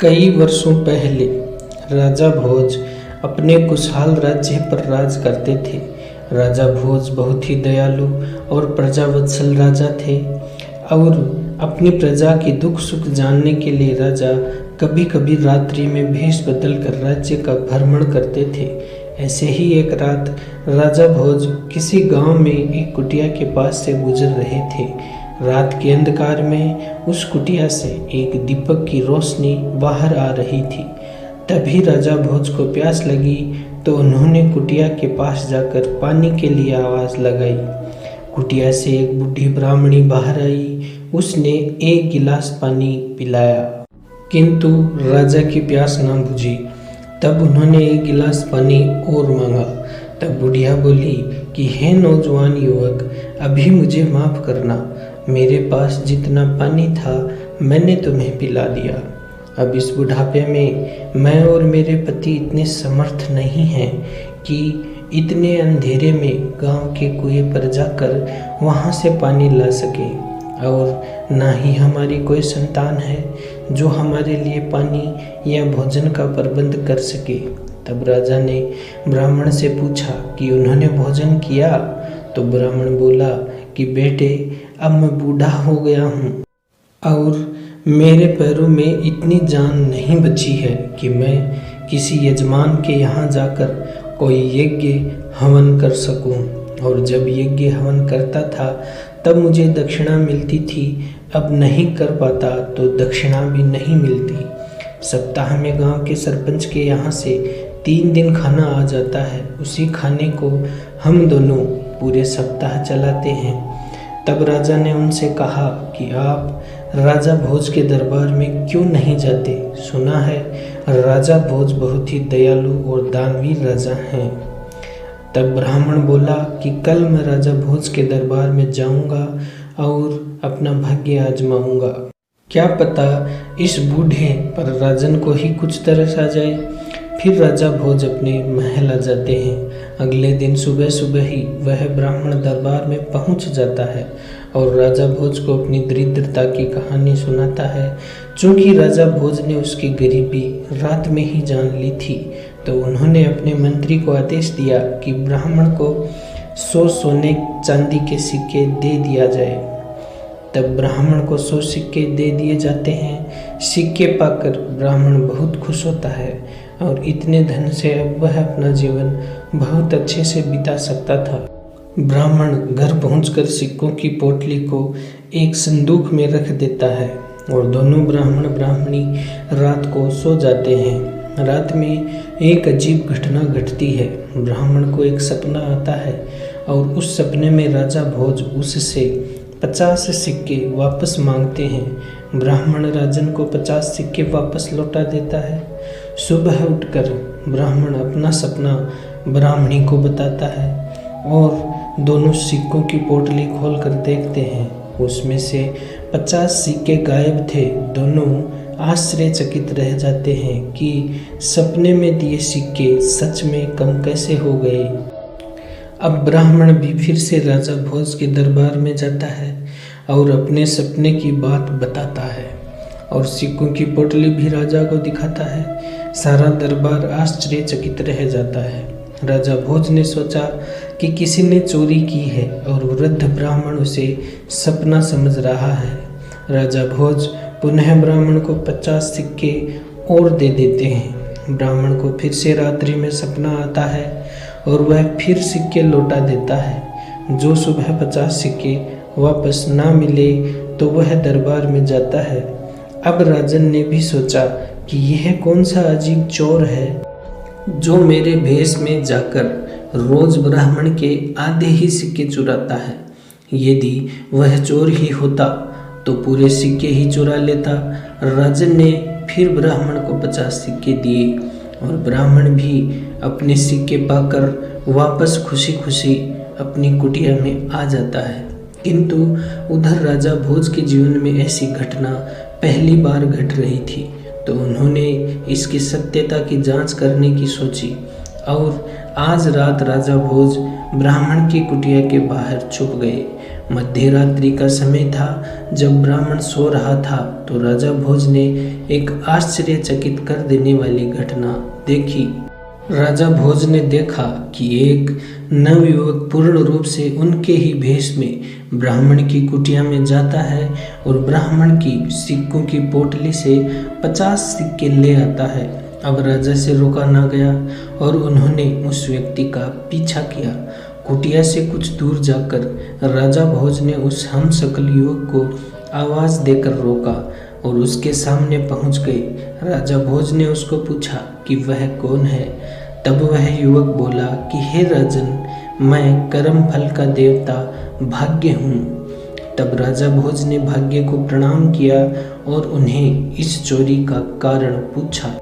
कई वर्षों पहले राजा भोज अपने खुशहाल राज्य पर राज करते थे। राजा भोज बहुत ही दयालु और प्रजावत्सल राजा थे और अपनी प्रजा की दुख सुख जानने के लिए राजा कभी कभी रात्रि में भेष बदल कर राज्य का भ्रमण करते थे। ऐसे ही एक रात राजा भोज किसी गांव में एक कुटिया के पास से गुजर रहे थे। रात के अंधकार में उस कुटिया से एक दीपक की रोशनी बाहर आ रही थी। तभी राजा भोज को प्यास लगी तो उन्होंने कुटिया के पास जाकर पानी के लिए आवाज़ लगाई। कुटिया से एक बूढ़ी ब्राह्मणी बाहर आई। उसने एक गिलास पानी पिलाया किंतु राजा की प्यास न बुझी। तब उन्होंने एक गिलास पानी और मांगा। तब बुढ़िया बोली कि हे नौजवान युवक, अभी मुझे माफ़ करना, मेरे पास जितना पानी था मैंने तुम्हें पिला दिया। अब इस बुढ़ापे में मैं और मेरे पति इतने समर्थ नहीं हैं कि इतने अंधेरे में गांव के कुएं पर जाकर वहां से पानी ला सके, और ना ही हमारी कोई संतान है जो हमारे लिए पानी या भोजन का प्रबंध कर सके। तब राजा ने ब्राह्मण से पूछा कि उन्होंने भोजन किया। तो ब्राह्मण बोला कि बेटे, अब मैं बूढ़ा हो गया हूँ और मेरे पैरों में इतनी जान नहीं बची है कि मैं किसी यजमान के यहाँ जाकर कोई यज्ञ हवन कर सकूं। और जब यज्ञ हवन करता था तब मुझे दक्षिणा मिलती थी, अब नहीं कर पाता तो दक्षिणा भी नहीं मिलती। सप्ताह में गांव के सरपंच के यहाँ से 3 दिन खाना आ जाता है, उसी खाने को हम दोनों पूरे सप्ताह चलाते हैं। तब राजा ने उनसे कहा कि आप राजा भोज के दरबार में क्यों नहीं जाते? सुना है राजा भोज बहुत ही दयालु और दानवीर राजा हैं। तब ब्राह्मण बोला कि कल मैं राजा भोज के दरबार में जाऊंगा और अपना भाग्य आजमाऊंगा। क्या पता इस बूढ़े पर राजन को ही कुछ तरस आ जाए। फिर राजा भोज अपने महल आ जाते हैं। अगले दिन सुबह सुबह ही वह ब्राह्मण दरबार में पहुंच जाता है और राजा भोज को अपनी दरिद्रता की कहानी सुनाता है। चूँकि राजा भोज ने उसकी गरीबी रात में ही जान ली थी तो उन्होंने अपने मंत्री को आदेश दिया कि ब्राह्मण को 100 सोने चांदी के सिक्के दे दिया जाए। तब ब्राह्मण को 100 सिक्के दे दिए जाते हैं। सिक्के पाकर ब्राह्मण बहुत खुश होता है और इतने धन से अब वह अपना जीवन बहुत अच्छे से बिता सकता था। ब्राह्मण घर पहुंचकर सिक्कों की पोटली को एक संदूक में रख देता है और दोनों ब्राह्मण ब्राह्मणी रात को सो जाते हैं। रात में एक अजीब घटना घटती है। ब्राह्मण को एक सपना आता है और उस सपने में राजा भोज उससे 50 सिक्के वापस मांगते हैं। ब्राह्मण राजन को 50 सिक्के वापस लौटा देता है। सुबह उठकर ब्राह्मण अपना सपना ब्राह्मणी को बताता है और दोनों सिक्कों की पोटली खोलकर देखते हैं। उसमें से 50 सिक्के गायब थे। दोनों आश्चर्यचकित रह जाते हैं कि सपने में दिए सिक्के सच में कम कैसे हो गए। अब ब्राह्मण भी फिर से राजा भोज के दरबार में जाता है और अपने सपने की बात बताता है और सिक्कों की पोटली भी राजा को दिखाता है। सारा दरबार आश्चर्यचकित रह जाता है। राजा भोज ने सोचा कि किसी ने चोरी की है और वृद्ध ब्राह्मण उसे सपना समझ रहा है। राजा भोज पुनः ब्राह्मण को 50 सिक्के और दे देते हैं। ब्राह्मण को फिर से रात्रि में सपना आता है और वह फिर सिक्के लौटा देता है। जो सुबह 50 सिक्के वापस ना मिले तो वह दरबार में जाता है। अब राजन ने भी सोचा कि यह कौन सा अजीब चोर है जो मेरे भेष में जाकर रोज ब्राह्मण के आधे ही सिक्के चुराता है। यदि वह चोर ही होता तो पूरे सिक्के ही चुरा लेता। राजन ने फिर ब्राह्मण को 50 सिक्के दिए और ब्राह्मण भी अपने सिक्के पाकर वापस खुशी खुशी अपनी कुटिया में आ जाता है। किंतु उधर राजा भोज के जीवन में ऐसी घटना पहली बार घट रही थी तो उन्होंने इसकी सत्यता की जांच करने की सोची और आज रात राजा भोज ब्राह्मण की कुटिया के बाहर छुप गए। मध्य रात्रि का समय था। जब ब्राह्मण सो रहा था तो राजा भोज ने एक आश्चर्यचकित कर देने वाली घटना देखी। राजा भोज ने देखा कि एक नवयुवक पूर्ण रूप से उनके ही भेष में ब्राह्मण की कुटिया में जाता है और ब्राह्मण की सिक्कों की पोटली से 50 सिक्के ले आता है। अब राजा से रोका ना गया और उन्होंने उस व्यक्ति का पीछा किया। कुटिया से कुछ दूर जाकर राजा भोज ने उस हमशक्ल युवक को आवाज देकर रोका और उसके सामने पहुंच गए। राजा भोज ने उसको पूछा कि वह कौन है। तब वह युवक बोला कि हे राजन, मैं कर्म फल का देवता भाग्य हूँ। तब राजा भोज ने भाग्य को प्रणाम किया और उन्हें इस चोरी का कारण पूछा।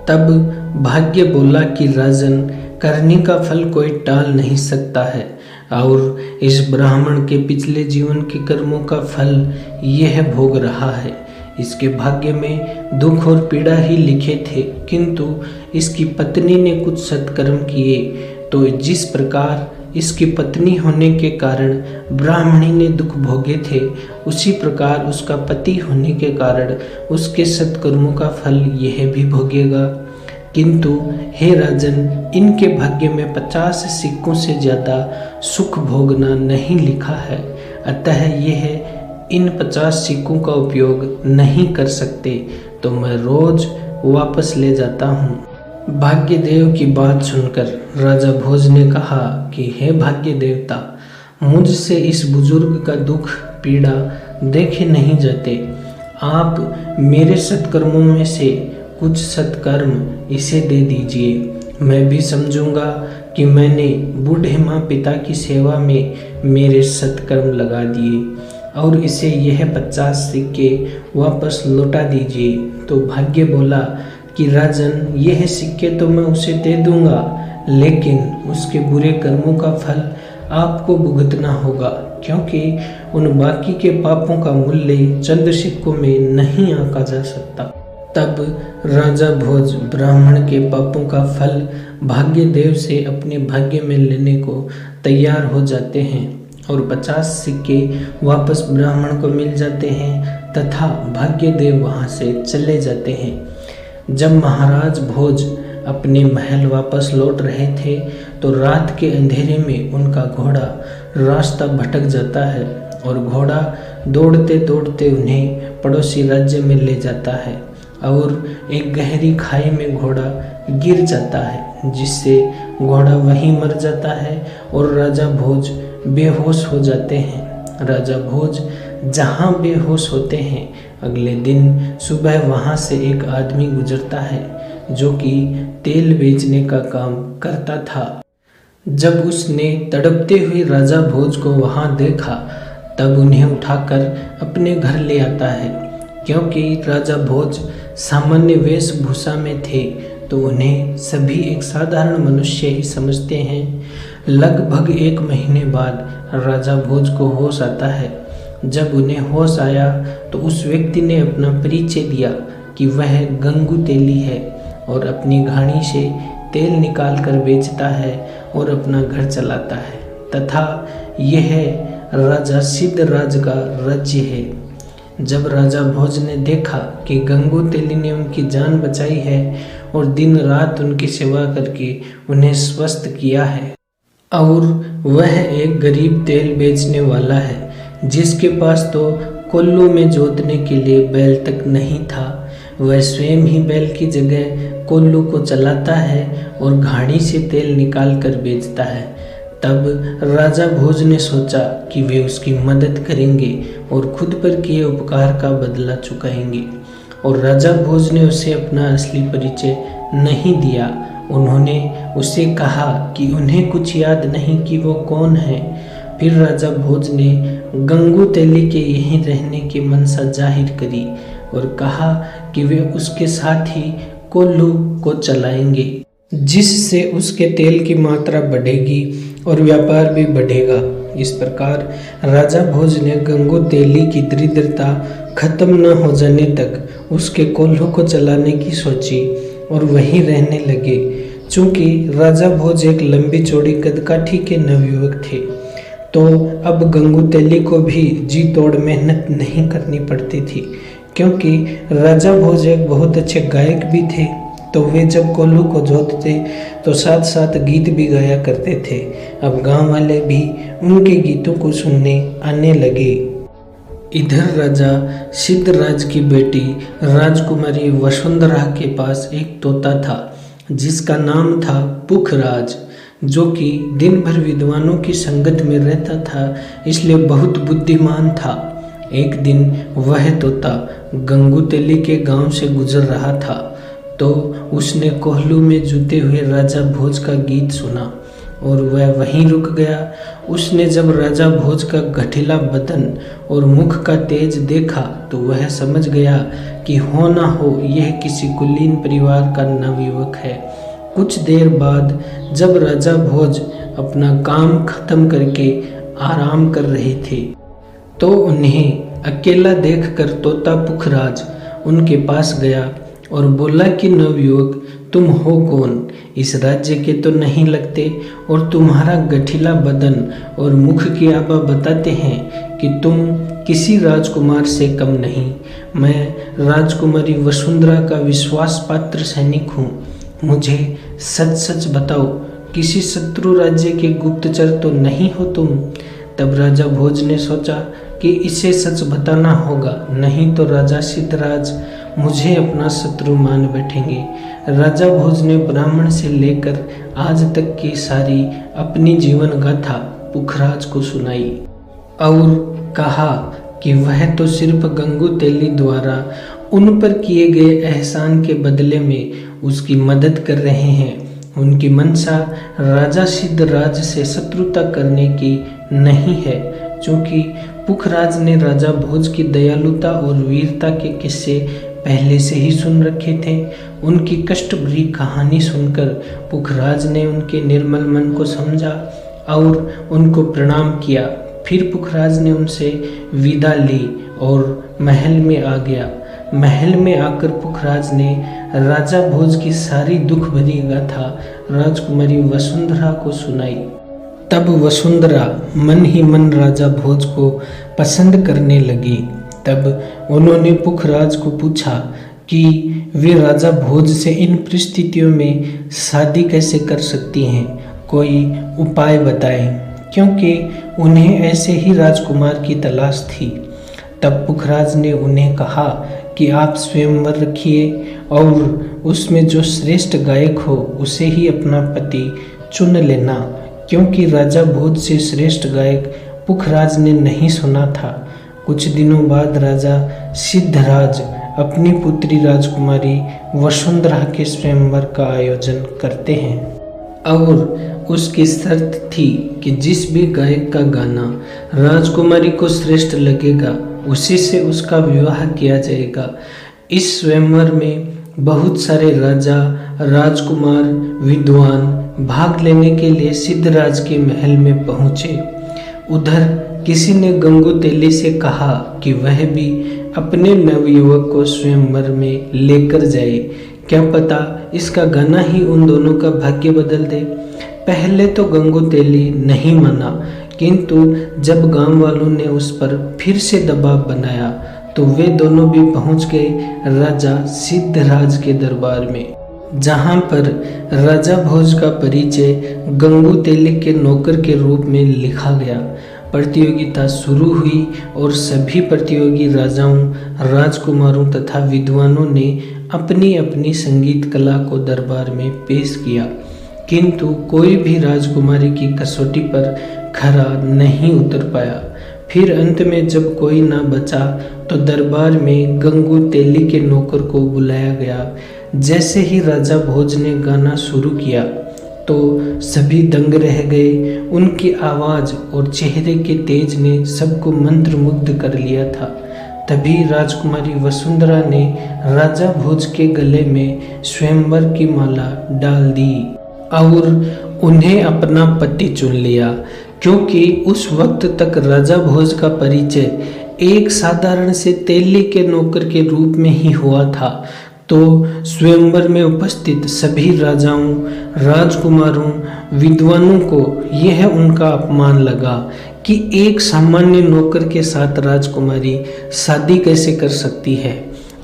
तब भाग्य बोला कि राजन, करने का फल कोई टाल नहीं सकता है और इस ब्राह्मण के पिछले जीवन के कर्मों का फल यह भोग रहा है। इसके भाग्य में दुख और पीड़ा ही लिखे थे, किंतु इसकी पत्नी ने कुछ सत्कर्म किए, तो जिस प्रकार इसकी पत्नी होने के कारण ब्राह्मणी ने दुख भोगे थे, उसी प्रकार उसका पति होने के कारण उसके सत्कर्मों का फल यह भी भोगेगा। किंतु हे राजन, इनके भाग्य में 50 सिक्कों से ज़्यादा सुख भोगना नहीं लिखा है, अतः यह इन 50 सिक्कों का उपयोग नहीं कर सकते, तो मैं रोज वापस ले जाता हूँ। भाग्यदेव की बात सुनकर राजा भोज ने कहा कि हे भाग्य देवता, मुझसे इस बुजुर्ग का दुख पीड़ा देखे नहीं जाते। आप मेरे सत्कर्मों में से कुछ सत्कर्म इसे दे दीजिए। मैं भी समझूंगा कि मैंने बूढ़े माँ पिता की सेवा में मेरे सत्कर्म लगा दिए और इसे यह 50 सिक्के वापस लौटा दीजिए। तो भाग्य बोला कि राजन, यह सिक्के तो मैं उसे दे दूंगा, लेकिन उसके बुरे कर्मों का फल आपको भुगतना होगा, क्योंकि उन बाकी के पापों का मूल्य चंद सिक्कों में नहीं आंका जा सकता। तब राजा भोज ब्राह्मण के पापों का फल भाग्यदेव से अपने भाग्य में लेने को तैयार हो जाते हैं और 50 सिक्के वापस ब्राह्मण को मिल जाते हैं तथा भाग्यदेव वहां से चले जाते हैं। जब महाराज भोज अपने महल वापस लौट रहे थे तो रात के अंधेरे में उनका घोड़ा रास्ता भटक जाता है और घोड़ा दौड़ते दौड़ते उन्हें पड़ोसी राज्य में ले जाता है और एक गहरी खाई में घोड़ा गिर जाता है, जिससे घोड़ा वहीं मर जाता है और राजा भोज बेहोश हो जाते हैं। राजा भोज जहाँ बेहोश होते हैं, अगले दिन सुबह वहाँ से एक आदमी गुजरता है जो कि तेल बेचने का काम करता था। जब उसने तड़पते हुए राजा भोज को वहाँ देखा, तब उन्हें उठाकर अपने घर ले आता है। क्योंकि राजा भोज सामान्य वेशभूषा में थे तो उन्हें सभी एक साधारण मनुष्य ही समझते हैं। लगभग 1 महीने बाद राजा भोज को होश आता है। जब उन्हें होश आया तो उस व्यक्ति ने अपना परिचय दिया कि वह गंगू तेली है और अपनी घानी से तेल निकाल कर बेचता है और अपना घर चलाता है तथा यह राजा सिद्धराज का राज्य है। जब राजा भोज ने देखा कि गंगू तेली ने उनकी जान बचाई है और दिन रात उनकी सेवा करके उन्हें स्वस्थ किया है और वह एक गरीब तेल बेचने वाला है जिसके पास तो कोल्लू में जोतने के लिए बैल तक नहीं था, वह स्वयं ही बैल की जगह कोल्लू को चलाता है और घाड़ी से तेल निकाल कर बेचता है। तब राजा भोज ने सोचा कि वे उसकी मदद करेंगे और खुद पर किए उपकार का बदला चुकाएंगे, और राजा भोज ने उसे अपना असली परिचय नहीं दिया। उन्होंने उसे कहा कि उन्हें कुछ याद नहीं कि वो कौन है। फिर राजा भोज ने गंगू तेली के यहीं रहने की मनसा जाहिर करी और कहा कि वे उसके साथ ही कोल्लू को चलाएंगे, जिससे उसके तेल की मात्रा बढ़ेगी और व्यापार भी बढ़ेगा। इस प्रकार राजा भोज ने गंगू तेली की दरिद्रता खत्म न हो जाने तक उसके कोल्हू को चलाने की सोची और वहीं रहने लगे। चूंकि राजा भोज एक लंबी चौड़ी कदकाठी के नवयुवक थे, तो अब गंगू तेली को भी जी तोड़ मेहनत नहीं करनी पड़ती थी, क्योंकि राजा भोज एक बहुत अच्छे गायक भी थे। तो वे जब कोल्हू को जोतते तो साथ साथ गीत भी गाया करते थे। अब गांव वाले भी उनके गीतों को सुनने आने लगे। इधर राजा सिद्धराज की बेटी राजकुमारी वसुंधरा के पास एक तोता था, जिसका नाम था पुखराज, जो कि दिन भर विद्वानों की संगत में रहता था, इसलिए बहुत बुद्धिमान था। एक दिन वह तोता गंगू तेली के गांव से गुजर रहा था, तो उसने कोल्हू में जूते हुए राजा भोज का गीत सुना और वह वहीं रुक गया। उसने जब राजा भोज का गठिला बदन और मुख का तेज देखा तो वह समझ गया कि हो ना हो यह किसी कुलीन परिवार का नवयुवक है। कुछ देर बाद जब राजा भोज अपना काम खत्म करके आराम कर रहे थे, तो उन्हें अकेला देखकर तोता पुखराज उनके पास गया और बोला कि नवयुवक, तुम हो कौन? इस राज्य के तो नहीं लगते और तुम्हारा गठिला बदन और मुख की आभा बताते हैं कि तुम किसी राजकुमार से कम नहीं। मैं राजकुमारी वसुंधरा का विश्वास पात्र सैनिक हूँ। मुझे सच सच बताओ, किसी शत्रु राज्य के गुप्तचर तो नहीं हो तुम? तब राजा भोज ने सोचा कि इसे सच बताना होगा, नहीं तो राजा सिद्धराज मुझे अपना शत्रु मान बैठेंगे। राजा भोज ने ब्राह्मण से लेकर आज तक की सारी अपनी जीवन गाथा पुखराज को सुनाई और कहा कि वह तो सिर्फ गंगू तेली द्वारा उन पर किए गए एहसान के बदले में उसकी मदद कर रहे हैं। उनकी मंशा राजा सिद्धराज से शत्रुता करने की नहीं है, क्योंकि पुखराज ने राजा भोज की दयालुता और वीरता के किस्से पहले से ही सुन रखे थे। उनकी कष्ट भरी कहानी सुनकर पुखराज ने उनके निर्मल मन को समझा और उनको प्रणाम किया। फिर पुखराज ने उनसे विदा ली और महल में आ गया। महल में आकर पुखराज ने राजा भोज की सारी दुख भरी गाथा राजकुमारी वसुंधरा को सुनाई। तब वसुंधरा मन ही मन राजा भोज को पसंद करने लगी। तब उन्होंने पुखराज को पूछा कि वे राजा भोज से इन परिस्थितियों में शादी कैसे कर सकती हैं, कोई उपाय बताएं, क्योंकि उन्हें ऐसे ही राजकुमार की तलाश थी। तब पुखराज ने उन्हें कहा कि आप स्वयंवर रखिए और उसमें जो श्रेष्ठ गायक हो उसे ही अपना पति चुन लेना, क्योंकि राजा भोज से श्रेष्ठ गायक पुखराज ने नहीं सुना था। कुछ दिनों बाद राजा सिद्धराज अपनी पुत्री राजकुमारी वसुंधरा के स्वयंवर का आयोजन करते हैं और उसकी शर्त थी कि जिस भी गायक का गाना राजकुमारी को श्रेष्ठ लगेगा उसी से उसका विवाह किया जाएगा। इस स्वयंवर में बहुत सारे राजा, राजकुमार, विद्वान भाग लेने के लिए सिद्धराज के महल में पहुंचे। उधर किसी ने गंगू तेली से कहा कि वह भी अपने नवयुवक को स्वयंवर में लेकर जाए। क्या पता इसका गाना ही उन दोनों का भाग्य बदल दे। पहले तो गंगू तेली नहीं माना, किंतु जब गांव वालों ने उस पर फिर से दबाव बनाया तो वे दोनों भी पहुंच गए राजा सिद्धराज के दरबार में, जहां पर राजा भोज का परिचय गंगू तेली के नौकर के रूप में लिखा गया। प्रतियोगिता शुरू हुई और सभी प्रतियोगी राजाओं, राजकुमारों तथा विद्वानों ने अपनी अपनी संगीत कला को दरबार में पेश किया, किंतु कोई भी राजकुमारी की कसौटी पर खरा नहीं उतर पाया। फिर अंत में जब कोई ना बचा तो दरबार में गंगू तेली के नौकर को बुलाया गया। जैसे ही राजा भोज ने गाना शुरू किया तो सभी दंग रह गए। उनकी आवाज़ और चेहरे के तेज ने सबको मंत्रमुग्ध कर लिया था। तभी राजकुमारी वसुंधरा ने राजा भोज के गले में स्वयंवर की माला डाल दी और उन्हें अपना पति चुन लिया, क्योंकि उस वक्त तक राजा भोज का परिचय एक साधारण से तेली के नौकर के रूप में ही हुआ था। तो स्वयंवर में उपस्थित सभी राजाओं, राजकुमारों, विद्वानों को यह उनका अपमान लगा कि एक सामान्य नौकर के साथ राजकुमारी शादी कैसे कर सकती है,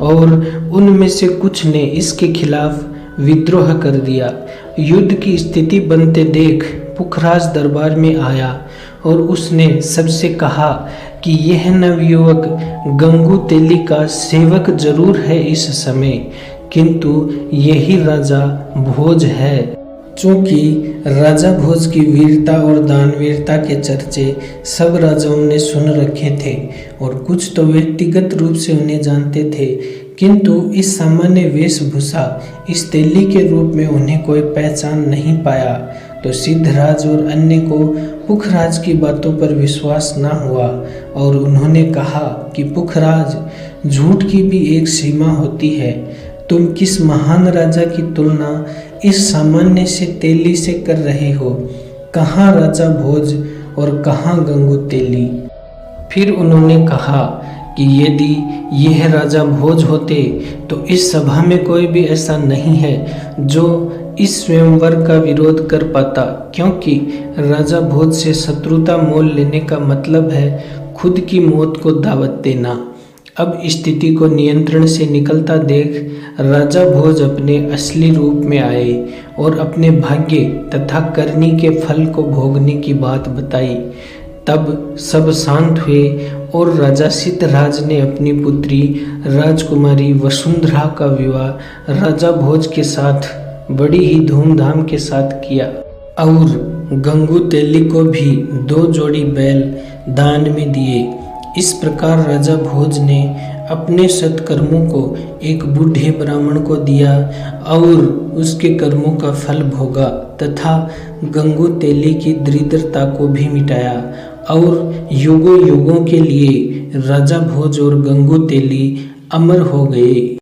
और उनमें से कुछ ने इसके खिलाफ विद्रोह कर दिया। युद्ध की स्थिति बनते देख पुखराज दरबार में आया और उसने सबसे कहा कि यह नवयुवक गंगू तेली का सेवक जरूर है इस समय, किंतु यही राजा भोज है। चूंकि राजा भोज की वीरता और दानवीरता के चर्चे सब राजाओं ने सुन रखे थे और कुछ तो व्यक्तिगत रूप से उन्हें जानते थे, किंतु इस सामान्य वेशभूषा, इस तेली के रूप में उन्हें कोई पहचान नहीं पाया। तो सिद्धराज और अन्य को पुखराज की बातों पर विश्वास न हुआ और उन्होंने कहा कि पुखराज, झूठ की भी एक सीमा होती है। तुम किस महान राजा की तुलना इस सामान्य से तेली से कर रहे हो? कहाँ राजा भोज और कहाँ गंगू तेली? फिर उन्होंने कहा कि यदि यह राजा भोज होते तो इस सभा में कोई भी ऐसा नहीं है जो इस स्वयंवर का विरोध कर पाता, क्योंकि राजा भोज से शत्रुता मोल लेने का मतलब है खुद की मौत को दावत देना। अब स्थिति को नियंत्रण से निकलता देख राजा भोज अपने असली रूप में आए और अपने भाग्य तथा करनी के फल को भोगने की बात बताई। तब सब शांत हुए और राजा सिद्धराज ने अपनी पुत्री राजकुमारी वसुंधरा का विवाह राजा भोज के साथ बड़ी ही धूमधाम के साथ किया और गंगू तेली को भी 2 जोड़ी बैल दान में दिए। इस प्रकार राजा भोज ने अपने सत्कर्मों को एक बूढ़े ब्राह्मण को दिया और उसके कर्मों का फल भोगा तथा गंगू तेली की दरिद्रता को भी मिटाया और युगों युगों के लिए राजा भोज और गंगू तेली अमर हो गए।